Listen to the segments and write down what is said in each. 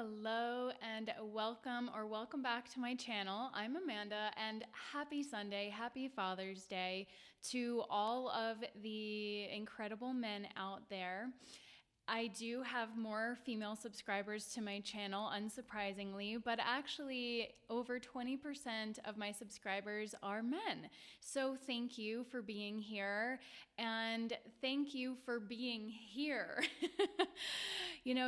Hello and welcome back to my channel. I'm Amanda and happy Sunday, happy Father's Day to all of the incredible men out there. I do have more female subscribers to my channel, unsurprisingly, but actually over 20% of my subscribers are men. So thank you for being here, and thank you for being here.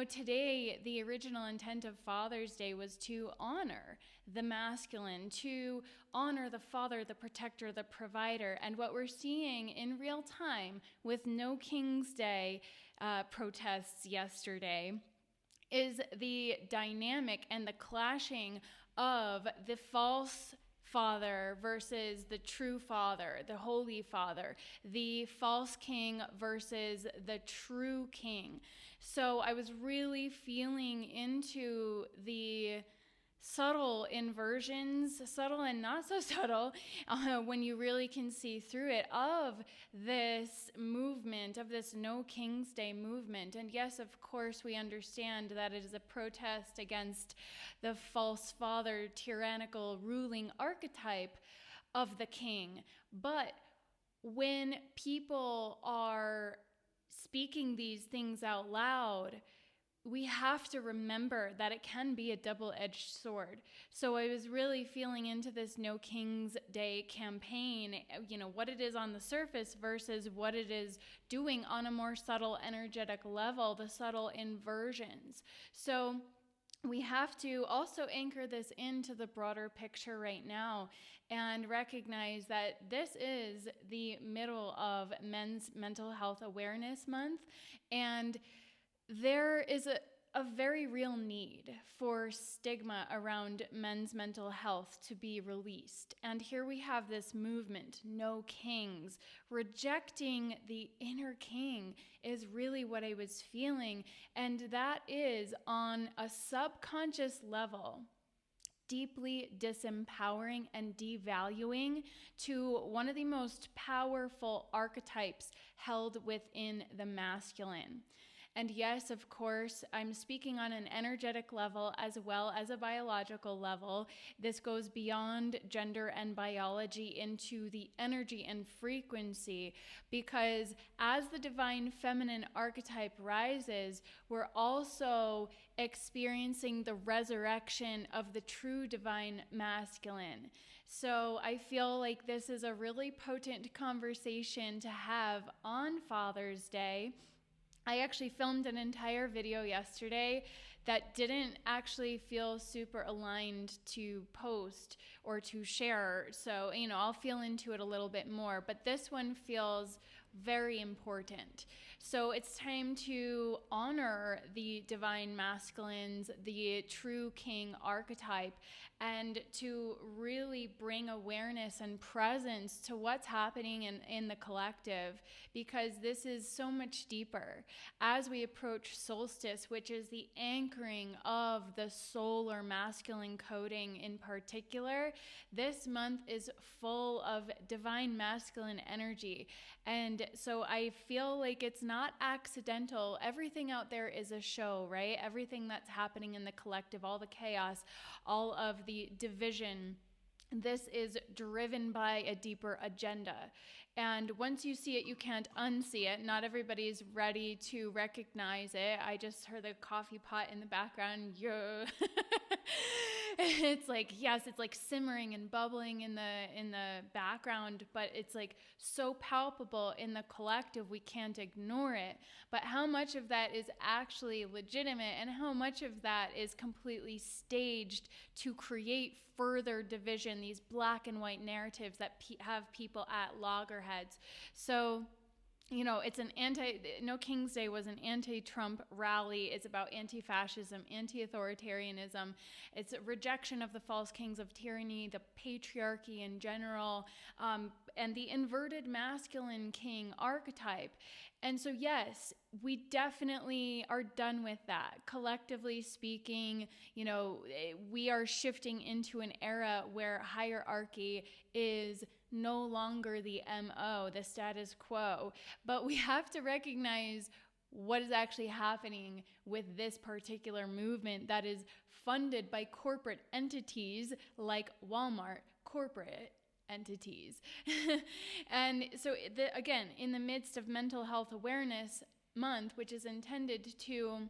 Today, the original intent of Father's Day was to honor the masculine, to honor the father, the protector, the provider. And what we're seeing in real time with No King's Day protests yesterday is the dynamic and the clashing of the false father versus the true father, the holy father, the false king versus the true king. So I was really feeling into the subtle inversions, subtle and not so subtle, when you really can see through it, of this movement, of this No King's Day movement. And yes, of course, we understand that it is a protest against the false father, tyrannical ruling archetype of the king. But when people are speaking these things out loud, we have to remember that it can be a double-edged sword. So I was really feeling into this No King's Day campaign, what it is on the surface versus what it is doing on a more subtle energetic level, the subtle inversions. So we have to also anchor this into the broader picture right now and recognize that this is the middle of Men's Mental Health Awareness Month, and there is a very real need for stigma around men's mental health to be released. And here we have this movement, No Kings. Rejecting the inner king is really what I was feeling. And that is on a subconscious level deeply disempowering and devaluing to one of the most powerful archetypes held within the masculine. And yes, of course, I'm speaking on an energetic level as well as a biological level. This goes beyond gender and biology into the energy and frequency, because as the divine feminine archetype rises, we're also experiencing the resurrection of the true divine masculine. So I feel like this is a really potent conversation to have on Father's Day. I actually filmed an entire video yesterday that didn't actually feel super aligned to post or to share. So, I'll feel into it a little bit more, but this one feels very important. So it's time to honor the divine masculines, the true king archetype, and to really bring awareness and presence to what's happening in the collective, because this is so much deeper. As we approach solstice, which is the anchoring of the solar masculine coding in particular, this month is full of divine masculine energy. And so I feel like it's not accidental. Everything out there is a show, right? Everything that's happening in the collective, all the chaos, all of the division, this is driven by a deeper agenda. And once you see it, you can't unsee it. Not everybody's ready to recognize it. I just heard the coffee pot in the background. Yeah. It's like, yes, it's like simmering and bubbling in the background, but it's like so palpable in the collective, we can't ignore it. But how much of that is actually legitimate, and how much of that is completely staged to create further division, these black and white narratives that have people at loggerheads. So it's No King's Day was an anti-Trump rally. It's about anti-fascism, anti-authoritarianism. It's a rejection of the false kings of tyranny, the patriarchy in general, and the inverted masculine king archetype. And so, yes, we definitely are done with that. Collectively speaking, we are shifting into an era where hierarchy is no longer the MO, the status quo. But we have to recognize what is actually happening with this particular movement that is funded by corporate entities like Walmart, corporate entities. And so again, in the midst of Mental Health Awareness Month, which is intended to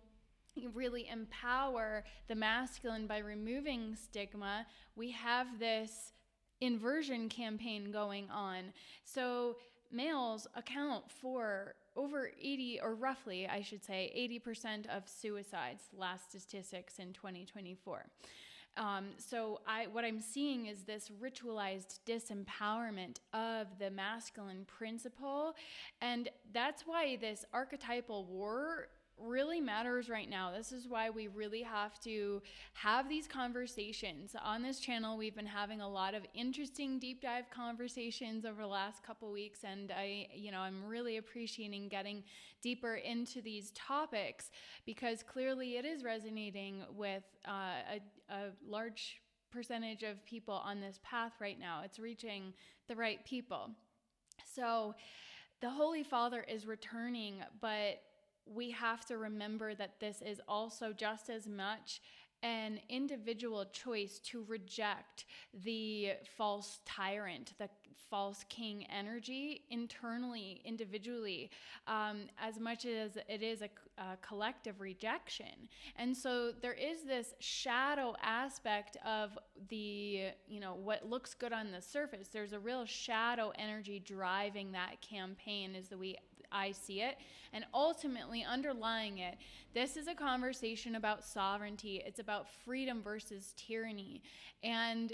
really empower the masculine by removing stigma, we have this inversion campaign going on. So males account for over 80, or roughly, I should say, 80% of suicides, last statistics in 2024. So what I'm seeing is this ritualized disempowerment of the masculine principle. And that's why this archetypal war really matters right now. This is why we really have to have these conversations. On this channel, we've been having a lot of interesting deep dive conversations over the last couple weeks, and I'm really appreciating getting deeper into these topics, because clearly it is resonating with a large percentage of people on this path right now. It's reaching the right people. So the Holy Father is returning, but we have to remember that this is also just as much an individual choice to reject the false tyrant, the false king energy internally, individually, as much as it is a collective rejection. And so there is this shadow aspect of the, what looks good on the surface. There's a real shadow energy driving that campaign, is the way I see it. And ultimately underlying it, this is a conversation about sovereignty. It's about freedom versus tyranny. And,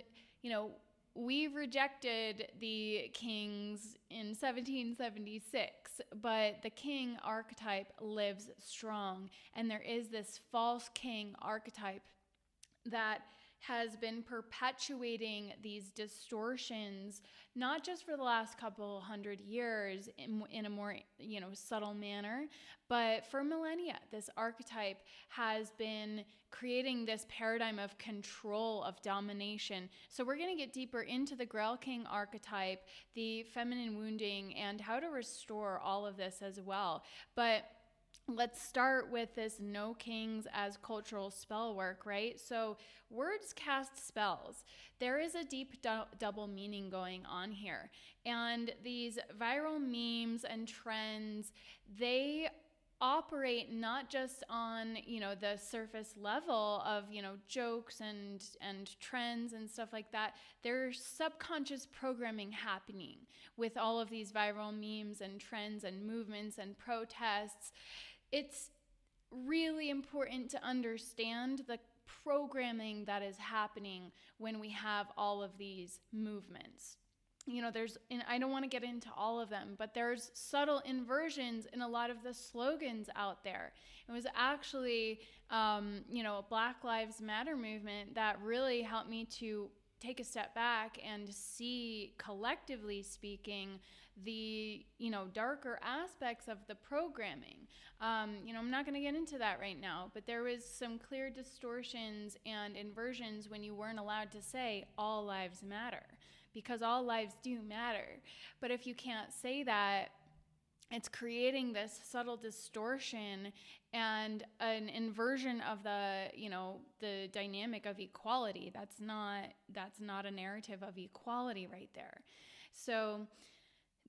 we rejected the kings in 1776, but the king archetype lives strong. And there is this false king archetype that has been perpetuating these distortions, not just for the last couple hundred years in a more, subtle manner, but for millennia. This archetype has been creating this paradigm of control, of domination. So we're going to get deeper into the Grail King archetype, the feminine wounding, and how to restore all of this as well. But let's start with this no kings as cultural spell work, right? So words cast spells. There is a deep double meaning going on here. And these viral memes and trends, they operate not just on, the surface level of, jokes and trends and stuff like that. There's subconscious programming happening with all of these viral memes and trends and movements and protests. It's really important to understand the programming that is happening when we have all of these movements. And I don't want to get into all of them, but there's subtle inversions in a lot of the slogans out there. It was actually, Black Lives Matter movement that really helped me to take a step back and see, collectively speaking, the, darker aspects of the programming. I'm not going to get into that right now, but there was some clear distortions and inversions when you weren't allowed to say all lives matter, because all lives do matter. But if you can't say that, it's creating this subtle distortion and an inversion of the dynamic of equality. That's not a narrative of equality right there. So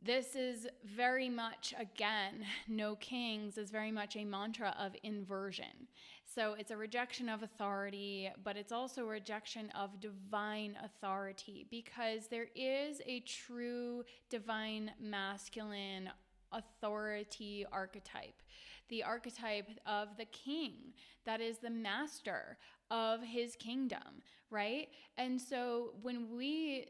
this is very much, again, no kings is very much a mantra of inversion. So it's a rejection of authority, but it's also a rejection of divine authority, because there is a true divine masculine authority archetype, the archetype of the king that is the master of his kingdom, right? And so when we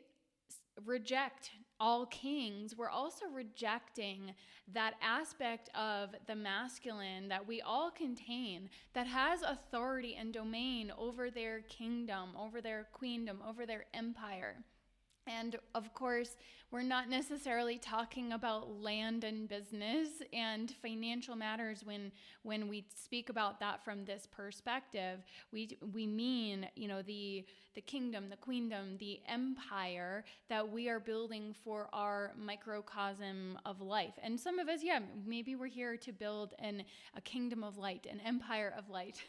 reject all kings, we're also rejecting that aspect of the masculine that we all contain, that has authority and domain over their kingdom, over their queendom, over their empire. And of course, we're not necessarily talking about land and business and financial matters when we speak about that from this perspective. We mean, the kingdom, the queendom, the empire that we are building for our microcosm of life. And some of us, maybe we're here to build a kingdom of light, an empire of light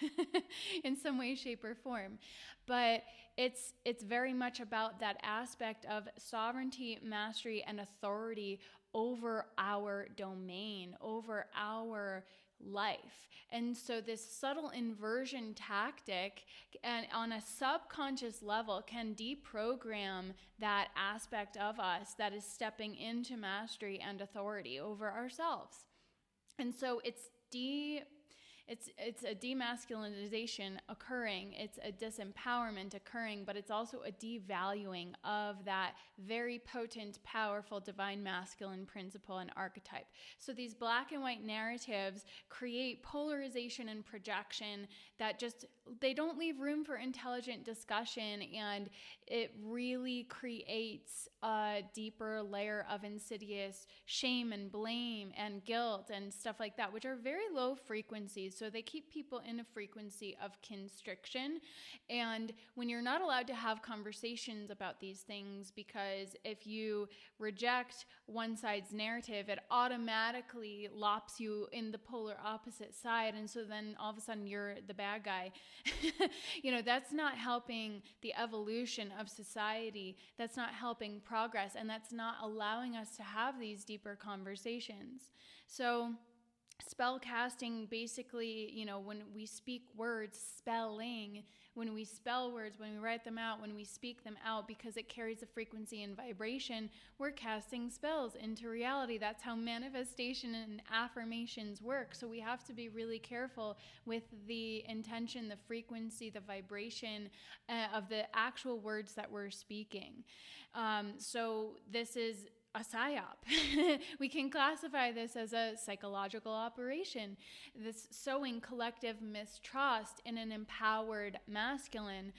in some way, shape, or form. But it's very much about that aspect of sovereignty, mastery, and authority over our domain, over our life. And so this subtle inversion tactic, and on a subconscious level, can deprogram that aspect of us that is stepping into mastery and authority over ourselves. And so it's a demasculinization occurring, it's a disempowerment occurring, but it's also a devaluing of that very potent, powerful, divine masculine principle and archetype. So these black and white narratives create polarization and projection that they don't leave room for intelligent discussion, and it really creates a deeper layer of insidious shame and blame and guilt and stuff like that, which are very low frequencies. So they keep people in a frequency of constriction. And when you're not allowed to have conversations about these things, because if you reject one side's narrative, it automatically lops you in the polar opposite side. And so then all of a sudden you're the bad guy. That's not helping the evolution of society. That's not helping progress. And that's not allowing us to have these deeper conversations. So spell casting, basically, when we speak words, spelling, when we spell words, when we write them out, when we speak them out, because it carries a frequency and vibration, we're casting spells into reality. That's how manifestation and affirmations work. So we have to be really careful with the intention, the frequency, the vibration of the actual words that we're speaking. So this is a psyop. We can classify this as a psychological operation, this sowing collective mistrust in an empowered masculine,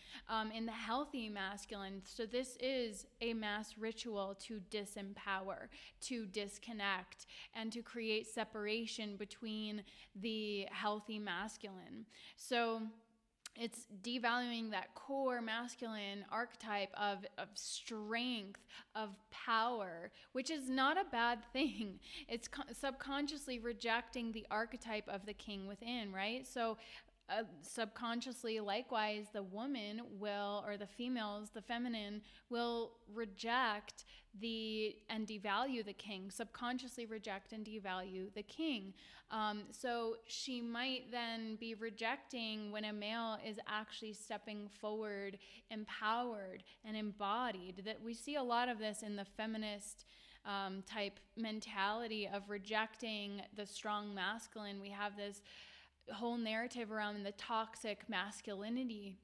in the healthy masculine. So this is a mass ritual to disempower, to disconnect, and to create separation between the healthy masculine. So it's devaluing that core masculine archetype of strength, of power, which is not a bad thing. It's subconsciously rejecting the archetype of the king within, right? So subconsciously, likewise, the woman will, or the females, the feminine, will reject and devalue the king, subconsciously reject and devalue the king. So she might then be rejecting when a male is actually stepping forward, empowered and embodied. That we see a lot of this in the feminist type mentality of rejecting the strong masculine. We have this whole narrative around the toxic masculinity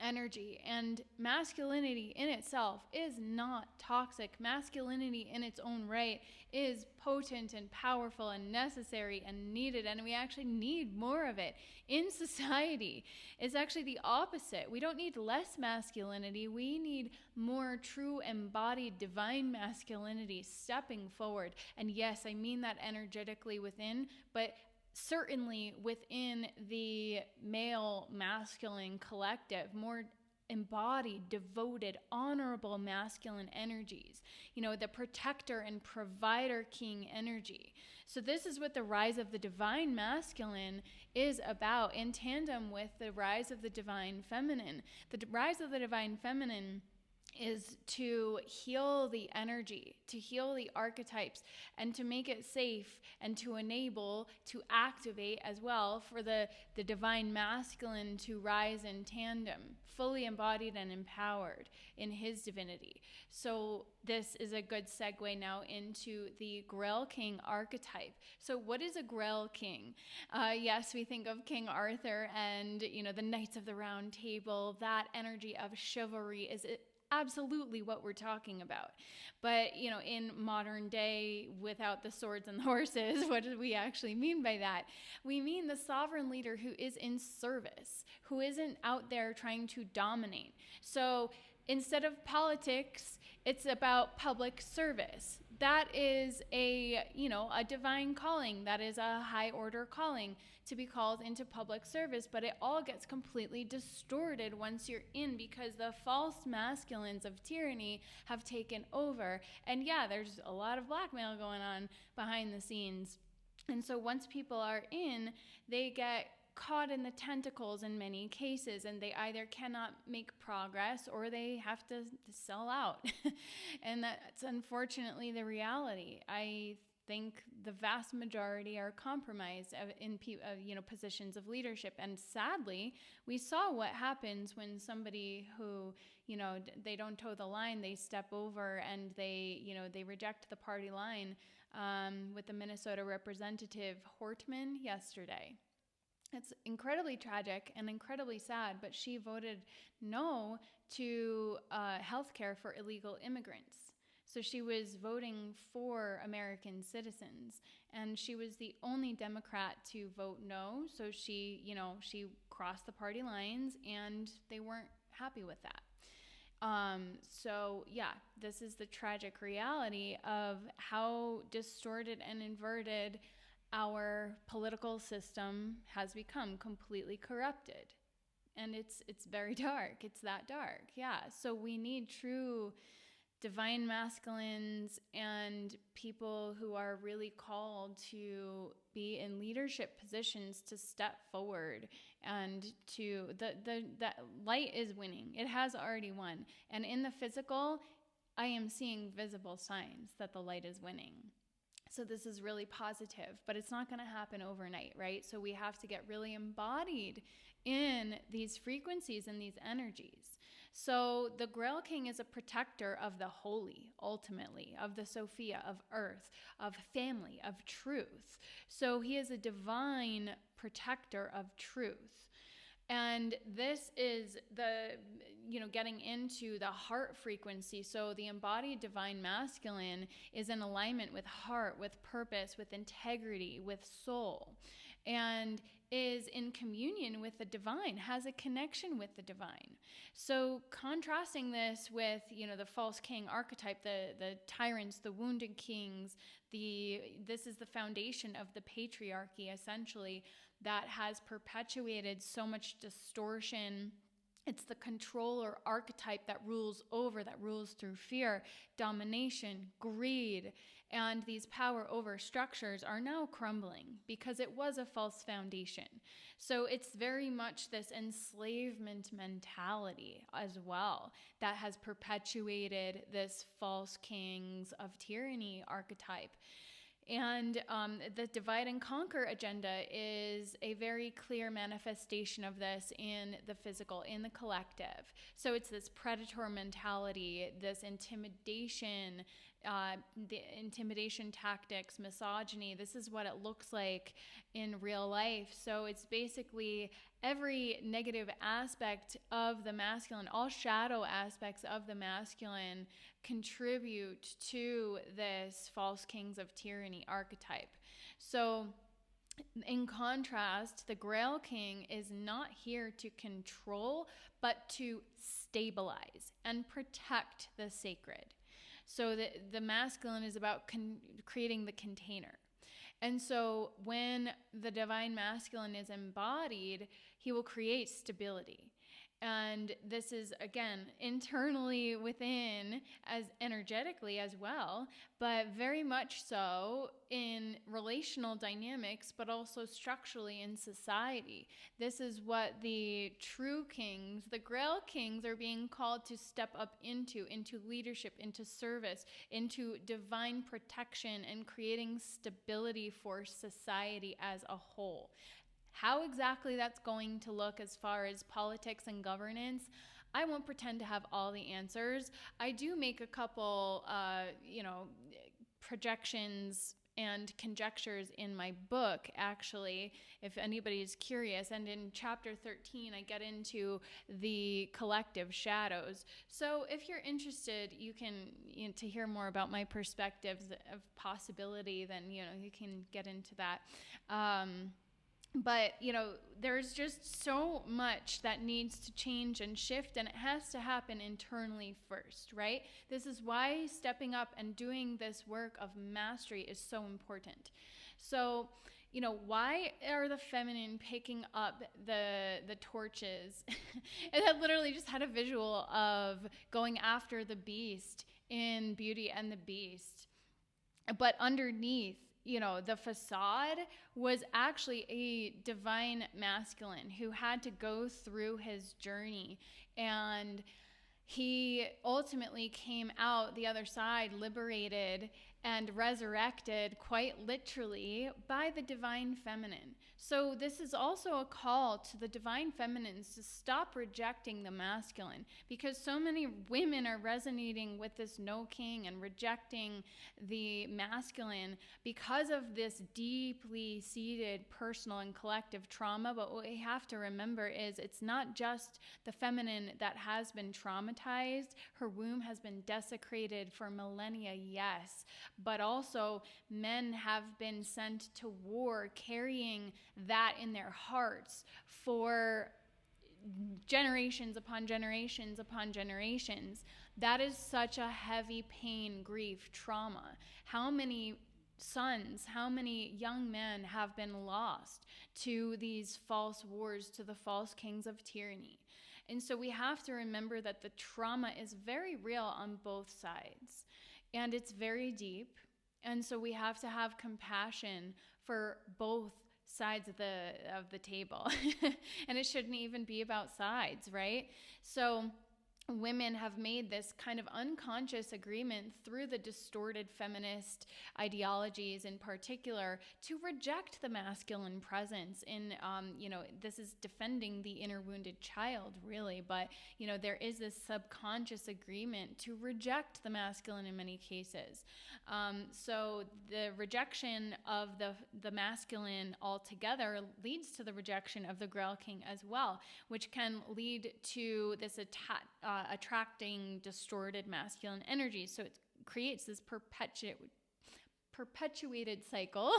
energy, and masculinity in itself is not toxic. Masculinity in its own right is potent and powerful and necessary and needed, and we actually need more of it in society. It's actually the opposite. We don't need less masculinity. We need more true embodied divine masculinity stepping forward. And yes, I mean that energetically within, but certainly within the male masculine collective, more embodied, devoted, honorable masculine energies, the protector and provider king energy. So this is what the rise of the divine masculine is about, in tandem with the rise of the divine feminine. The rise of the divine feminine is to heal the energy, to heal the archetypes, and to make it safe, and to enable, to activate as well for the divine masculine to rise in tandem, fully embodied and empowered in his divinity. So this is a good segue now into the Grail King archetype. So what is a Grail King? Yes, we think of King Arthur and, the Knights of the Round Table. That energy of chivalry is absolutely what we're talking about. But, in modern day, without the swords and the horses, what do we actually mean by that? We mean the sovereign leader who is in service, who isn't out there trying to dominate. So instead of politics, it's about public service. That is a divine calling. That is a high order calling, to be called into public service, but it all gets completely distorted once you're in, because the false masculines of tyranny have taken over. And yeah, there's a lot of blackmail going on behind the scenes. And so once people are in, they get caught in the tentacles in many cases, and they either cannot make progress or they have to sell out. And that's unfortunately the reality. I think the vast majority are compromised in positions of leadership. And sadly, we saw what happens when somebody who, they don't toe the line, they step over and they reject the party line, with the Minnesota representative Hortman yesterday. It's incredibly tragic and incredibly sad, but she voted no to health care for illegal immigrants. So she was voting for American citizens, and she was the only Democrat to vote no. So she crossed the party lines, and they weren't happy with that. So yeah, this is the tragic reality of how distorted and inverted our political system has become, completely corrupted. And it's very dark. It's that dark. Yeah. So we need true divine masculines and people who are really called to be in leadership positions to step forward, and to the light is winning. It has already won. And in the physical, I am seeing visible signs that the light is winning. So this is really positive, but it's not going to happen overnight, right? So we have to get really embodied in these frequencies and these energies. So the Grail King is a protector of the holy, ultimately, of the Sophia, of earth, of family, of truth. So he is a divine protector of truth. And this is the, getting into the heart frequency. So the embodied divine masculine is in alignment with heart, with purpose, with integrity, with soul, and is in communion with the divine, has a connection with the divine. So contrasting this with, the false king archetype, the tyrants, the wounded kings, this is the foundation of the patriarchy, essentially, that has perpetuated so much distortion. It's the controller archetype that rules through fear, domination, greed, and these power over structures are now crumbling because it was a false foundation. So it's very much this enslavement mentality as well that has perpetuated this false kings of tyranny archetype. And the divide and conquer agenda is a very clear manifestation of this in the physical, in the collective. So it's this predator mentality, this intimidation, the intimidation tactics, misogyny. This is what it looks like in real life. So it's basically every negative aspect of the masculine, all shadow aspects of the masculine contribute to this false kings of tyranny archetype. So in contrast, the Grail King is not here to control, but to stabilize and protect the sacred. So the masculine is about creating the container. And so when the divine masculine is embodied, he will create stability. And this is, again, internally within, as energetically as well, but very much so in relational dynamics, but also structurally in society. This is what the true kings, the Grail Kings, are being called to step up into leadership, into service, into divine protection, and creating stability for society as a whole. How exactly that's going to look as far as politics and governance, I won't pretend to have all the answers. I do make a couple, projections and conjectures in my book, actually, if anybody is curious. And in chapter 13, I get into the collective shadows. So if you're interested, you can, to hear more about my perspectives of possibility, then, you can get into that. But, there's just so much that needs to change and shift, and it has to happen internally first, right? This is why stepping up and doing this work of mastery is so important. So, why are the feminine picking up the torches? And I literally just had a visual of going after the beast in Beauty and the Beast. But underneath, the facade was actually a divine masculine who had to go through his journey, and he ultimately came out the other side liberated and resurrected, quite literally, by the divine feminine. So this is also a call to the divine feminines to stop rejecting the masculine, because so many women are resonating with this no king and rejecting the masculine because of this deeply seated personal and collective trauma. But what we have to remember is it's not just the feminine that has been traumatized. Her womb has been desecrated for millennia, yes, but also men have been sent to war carrying that in their hearts for generations upon generations upon generations. That is such a heavy pain, grief, trauma. How many sons, how many young men have been lost to these false wars, to the false kings of tyranny? And so we have to remember that the trauma is very real on both sides, and it's very deep. And so we have to have compassion for both sides of the table. And it shouldn't even be about sides, right? So women have made this kind of unconscious agreement through the distorted feminist ideologies in particular to reject the masculine presence in, this is defending the inner wounded child, really, but, there is this subconscious agreement to reject the masculine in many cases. So the rejection of the masculine altogether leads to the rejection of the Grail King as well, which can lead to this attracting distorted masculine energy. So it creates this perpetuated cycle.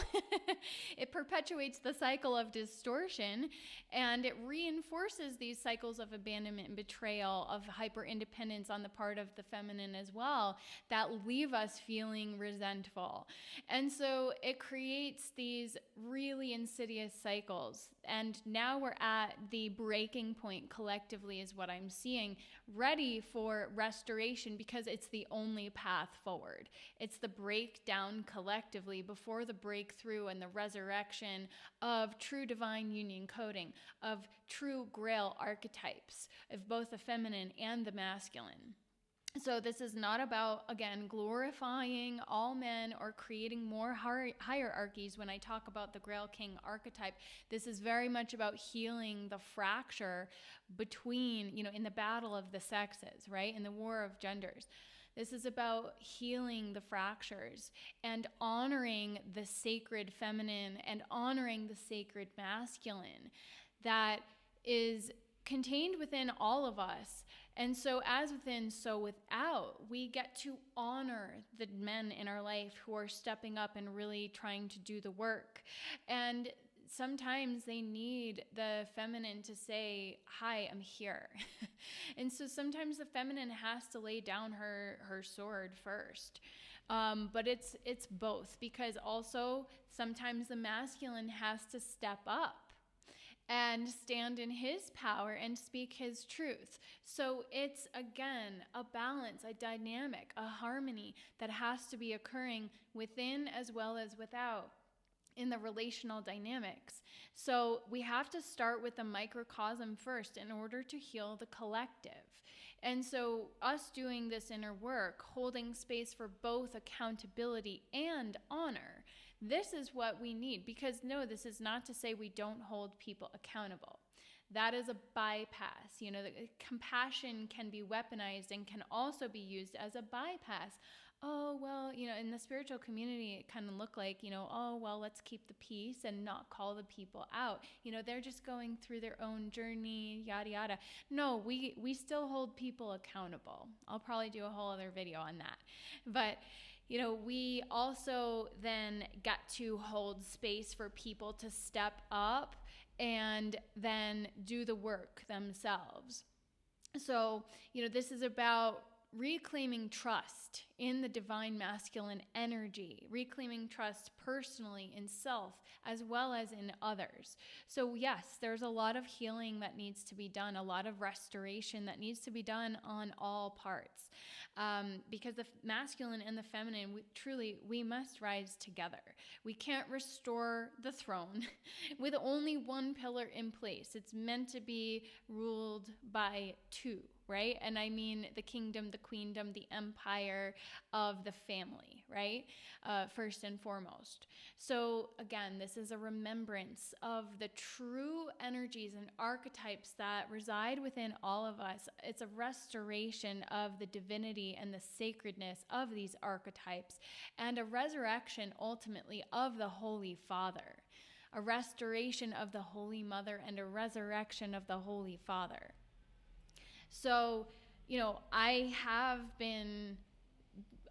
It perpetuates the cycle of distortion, and it reinforces these cycles of abandonment and betrayal, of hyper independence on the part of the feminine as well, that leave us feeling resentful. And so it creates these really insidious cycles. And now we're at the breaking point collectively, is what I'm seeing, ready for restoration, because it's the only path forward. It's the breakdown collectively before the breakthrough and the resurrection of true divine union coding, of true Grail archetypes, of both the feminine and the masculine. So this is not about, again, glorifying all men or creating more hierarchies when I talk about the Grail King archetype. This is very much about healing the fracture between, in the battle of the sexes, right? In the war of genders. This is about healing the fractures and honoring the sacred feminine and honoring the sacred masculine that is contained within all of us. And so as within, so without, we get to honor the men in our life who are stepping up and really trying to do the work. And sometimes they need the feminine to say, hi, I'm here. And so sometimes the feminine has to lay down her sword first. But it's both, because also sometimes the masculine has to step up and stand in his power and speak his truth. So it's, again, a balance, a dynamic, a harmony that has to be occurring within as well as without in the relational dynamics. So we have to start with the microcosm first in order to heal the collective. And so us doing this inner work, holding space for both accountability and honor, this is what we need. Because no, this is not to say we don't hold people accountable. That is a bypass. The compassion can be weaponized and can also be used as a bypass. Oh, well, in the spiritual community, it kind of looked like, oh, well, let's keep the peace and not call the people out. They're just going through their own journey, yada, yada. No, we still hold people accountable. I'll probably do a whole other video on that. But, we also then get to hold space for people to step up and then do the work themselves. So, this is about reclaiming trust in the divine masculine energy, reclaiming trust personally in self as well as in others. So yes, there's a lot of healing that needs to be done, a lot of restoration that needs to be done on all parts, because the masculine and the feminine, we must rise together. We can't restore the throne with only one pillar in place. It's meant to be ruled by two, right? And I mean the kingdom, the queendom, the empire of the family, right? First and foremost. So again, this is a remembrance of the true energies and archetypes that reside within all of us. It's a restoration of the divinity and the sacredness of these archetypes, and a resurrection ultimately of the Holy Father, a restoration of the Holy Mother, and a resurrection of the Holy Father. So, I have been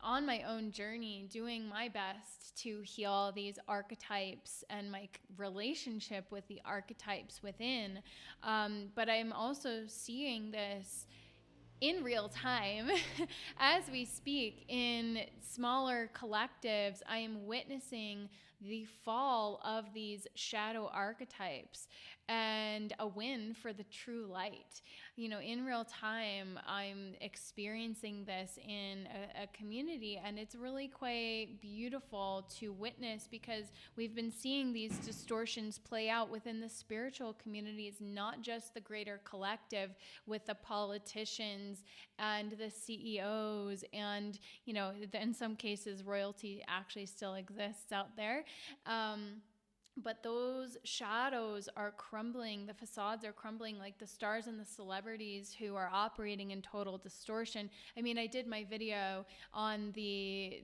on my own journey doing my best to heal these archetypes and my relationship with the archetypes within. But I'm also seeing this in real time as we speak in smaller collectives. I am witnessing the fall of these shadow archetypes and a win for the true light. In real time, I'm experiencing this in a community, and it's really quite beautiful to witness, because we've been seeing these distortions play out within the spiritual communities, not just the greater collective with the politicians and the CEOs, and, in some cases, royalty actually still exists out there. But those shadows are crumbling, the facades are crumbling, like the stars and the celebrities who are operating in total distortion. I mean, I did my video on the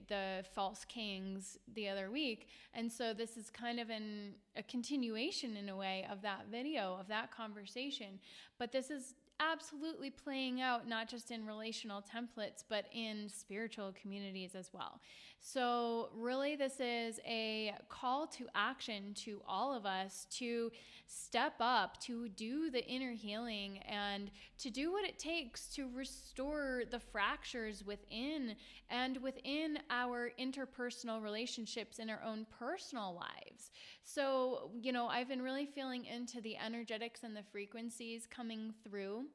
false kings the other week, and so this is kind of a continuation in a way of that video, of that conversation. But this is absolutely playing out not just in relational templates, but in spiritual communities as well. So really, this is a call to action to all of us to step up, to do the inner healing, and to do what it takes to restore the fractures within and within our interpersonal relationships in our own personal lives. So, I've been really feeling into the energetics and the frequencies coming through,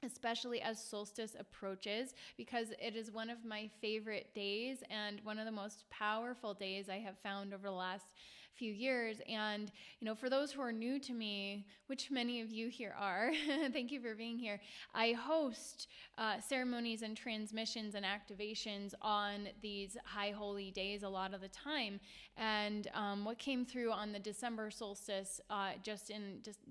especially as solstice approaches, because it is one of my favorite days and one of the most powerful days I have found over the last few years. And, for those who are new to me, which many of you here are, thank you for being here. I host ceremonies and transmissions and activations on these high holy days a lot of the time. And what came through on the December solstice, just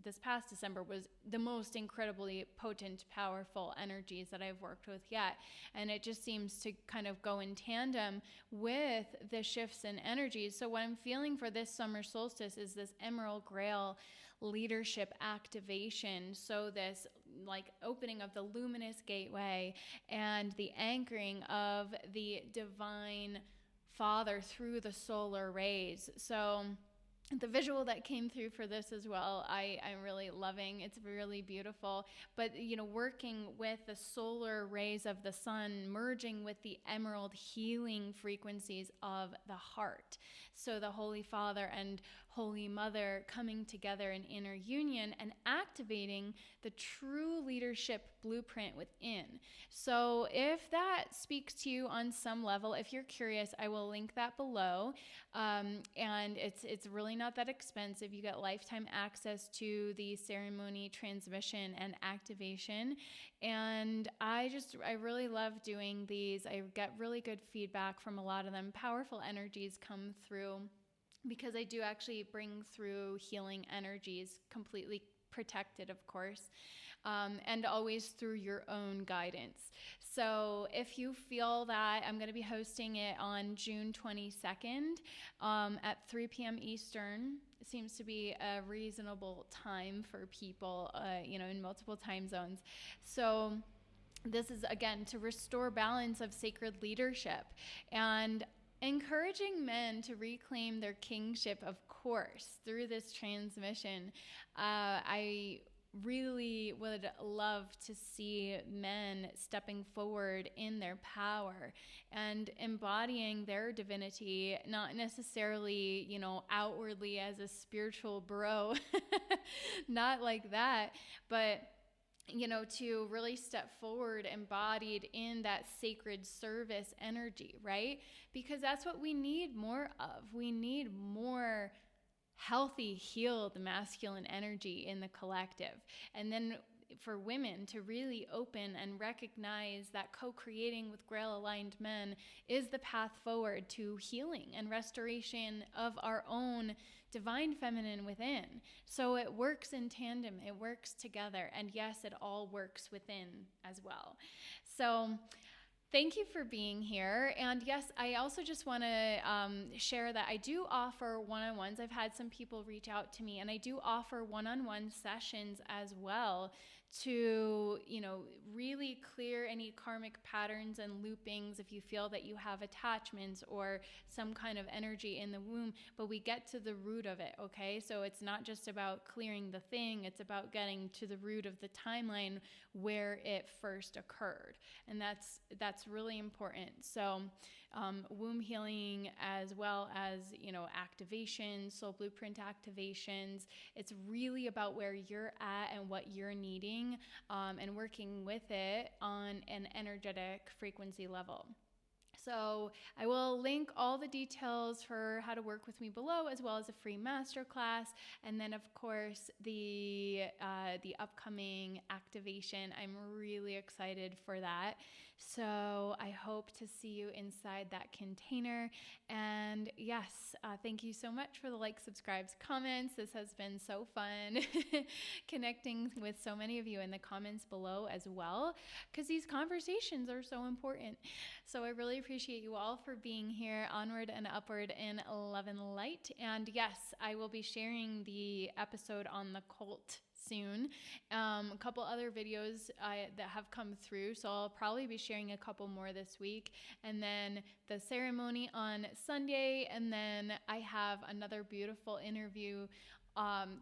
this past December, was the most incredibly potent, powerful energies that I've worked with yet. And it just seems to kind of go in tandem with the shifts in energies. So what I'm feeling for this summer solstice is this Emerald Grail leadership activation. So this like opening of the luminous gateway and the anchoring of the divine Father through the solar rays. So the visual that came through for this as well, I'm really loving. It's really beautiful. But, working with the solar rays of the sun, merging with the emerald healing frequencies of the heart. So the Holy Father and Holy Mother coming together in inner union and activating the true leadership blueprint within. So if that speaks to you on some level, if you're curious, I will link that below. And it's really not that expensive. You get lifetime access to the ceremony, transmission, and activation. And I really love doing these. I get really good feedback from a lot of them. Powerful energies come through, because I do actually bring through healing energies, completely protected, of course, and always through your own guidance. So if you feel that, I'm going to be hosting it on June 22nd at 3 p.m. Eastern. It seems to be a reasonable time for people, in multiple time zones. So this is, again, to restore balance of sacred leadership. And encouraging men to reclaim their kingship, of course, through this transmission. I really would love to see men stepping forward in their power and embodying their divinity, not necessarily, outwardly as a spiritual bro, not like that, but to really step forward embodied in that sacred service energy, right? Because that's what we need more of. We need more healthy, healed masculine energy in the collective. And then for women to really open and recognize that co-creating with Grail aligned men is the path forward to healing and restoration of our own divine feminine within. So it works in tandem, it works together, and yes, it all works within as well. So thank you for being here. And yes, I also just want to share that I do offer one-on-ones. I've had some people reach out to me, and I do offer one-on-one sessions as well to, really clear any karmic patterns and loopings if you feel that you have attachments or some kind of energy in the womb, but we get to the root of it, okay? So it's not just about clearing the thing, it's about getting to the root of the timeline where it first occurred. And that's really important. So womb healing, as well as, activation, soul blueprint activations. It's really about where you're at and what you're needing, and working with it on an energetic frequency level. So I will link all the details for how to work with me below, as well as a free masterclass. And then, of course, the upcoming activation. I'm really excited for that. So I hope to see you inside that container. And yes, thank you so much for the likes, subscribes, comments. This has been so fun connecting with so many of you in the comments below as well, because these conversations are so important. So I really appreciate you all for being here, onward and upward in love and light. And yes, I will be sharing the episode on the cult soon. A couple other videos that have come through, so I'll probably be sharing a couple more this week, and then the ceremony on Sunday, and then I have another beautiful interview on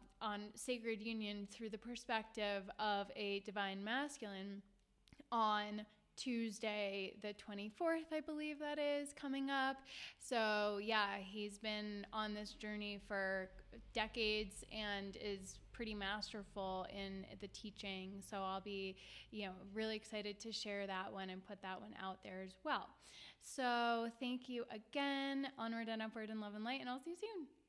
sacred union through the perspective of a divine masculine on Tuesday the 24th, I believe that is, coming up. So yeah, he's been on this journey for decades and is pretty masterful in the teaching. So I'll be, really excited to share that one and put that one out there as well. So thank you again. Onward and upward in love and light, and I'll see you soon.